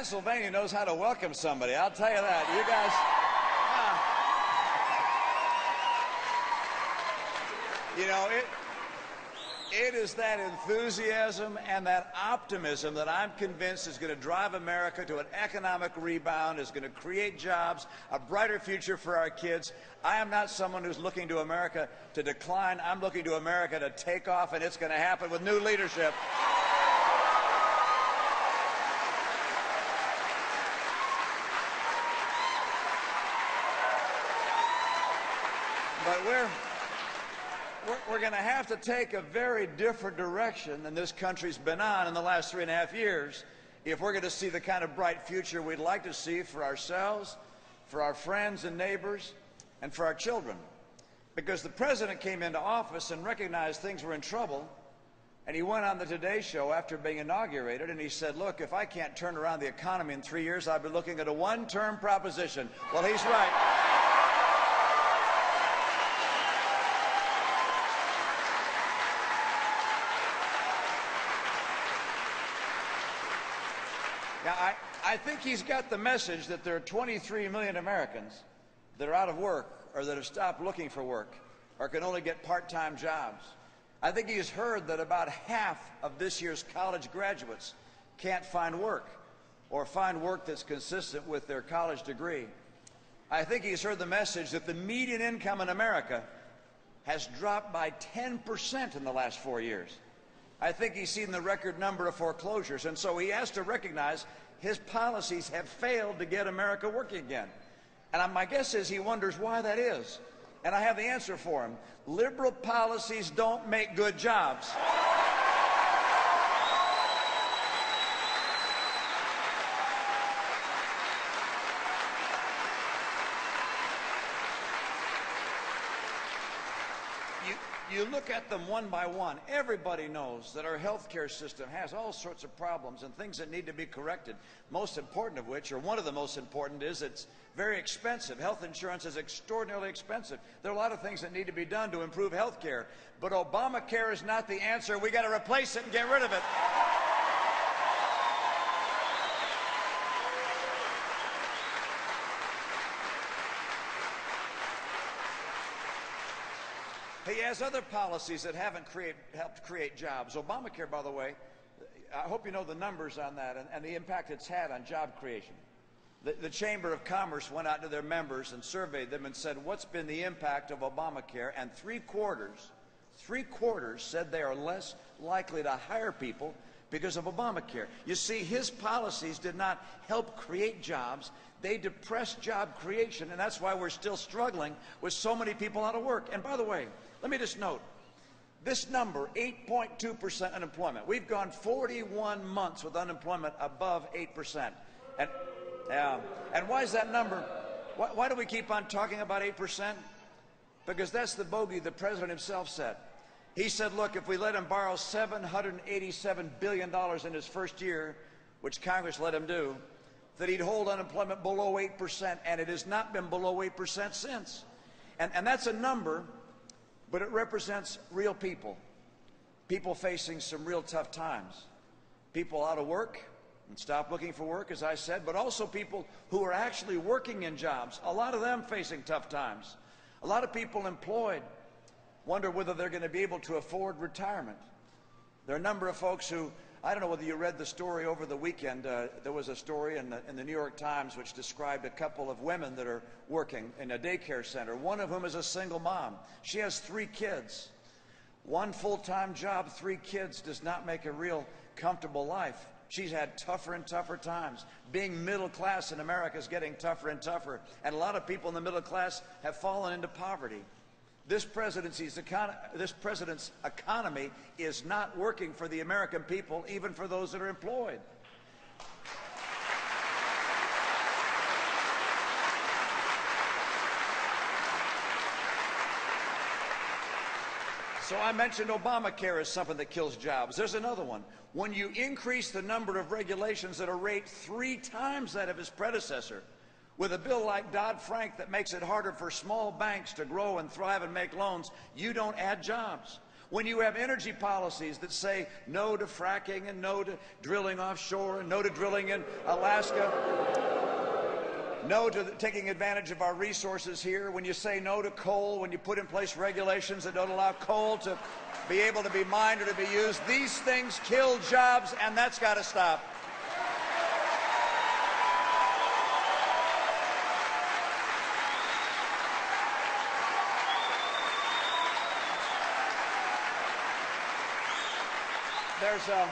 Pennsylvania knows how to welcome somebody, I'll tell you that. You guys, you know, it is that enthusiasm and that optimism that I'm convinced is going to drive America to an economic rebound, is going to create jobs, a brighter future for our kids. I am not someone who's looking to America to decline. I'm looking to America to take off, and it's going to happen with new leadership. But we're going to have to take a very different direction than this country's been on in the last 3.5 years if we're going to see the kind of bright future we'd like to see for ourselves, for our friends and neighbors, and for our children. Because the president came into office and recognized things were in trouble, and he went on the Today Show after being inaugurated, and he said, look, if I can't turn around the economy in 3 years, I'll be looking at a one-term proposition. Well, he's right. Now, I think he's got the message that there are 23 million Americans that are out of work or that have stopped looking for work or can only get part-time jobs. I think he's heard that about half of this year's college graduates can't find work or find work that's consistent with their college degree. I think he's heard the message that the median income in America has dropped by 10% in the last 4 years. I think he's seen the record number of foreclosures, and so he has to recognize his policies have failed to get America working again. And my guess is he wonders why that is. And I have the answer for him. Liberal policies don't make good jobs. You look at them one by one. Everybody knows that our healthcare system has all sorts of problems and things that need to be corrected. Most important of which, or one of the most important, is it's very expensive. Health insurance is extraordinarily expensive. There are a lot of things that need to be done to improve healthcare. But Obamacare is not the answer. We got to replace it and get rid of it. He has other policies that haven't helped create jobs. Obamacare, by the way, I hope you know the numbers on that and the impact it's had on job creation. The Chamber of Commerce went out to their members and surveyed them and said, what's been the impact of Obamacare? And three quarters said they are less likely to hire people because of Obamacare. You see, his policies did not help create jobs. They depressed job creation, and that's why we're still struggling with so many people out of work. And by the way, let me just note, this number, 8.2% unemployment, we've gone 41 months with unemployment above 8%. And why is that number? Why do we keep on talking about 8%? Because that's the bogey the president himself set. He said, look, if we let him borrow $787 billion in his first year, which Congress let him do, that he'd hold unemployment below 8%, and it has not been below 8% since. And that's a number, but it represents real people, people facing some real tough times, people out of work and stop looking for work, as I said, but also people who are actually working in jobs, a lot of them facing tough times. A lot of people employed wonder whether they're going to be able to afford retirement. There are a number of folks who, I don't know whether you read the story over the weekend. There was a story in the New York Times which described a couple of women that are working in a daycare center, one of whom is a single mom. She has 3 kids. One full-time job, 3 kids does not make a real comfortable life. She's had tougher and tougher times. Being middle class in America is getting tougher and tougher, and a lot of people in the middle class have fallen into poverty. This president's economy is not working for the American people, even for those that are employed. So I mentioned Obamacare as something that kills jobs. There's another one. When you increase the number of regulations at a rate 3 times that of his predecessor, with a bill like Dodd-Frank that makes it harder for small banks to grow and thrive and make loans, you don't add jobs. When you have energy policies that say no to fracking and no to drilling offshore and no to drilling in Alaska, no to taking advantage of our resources here, when you say no to coal, when you put in place regulations that don't allow coal to be able to be mined or to be used, these things kill jobs, and that's got to stop. There's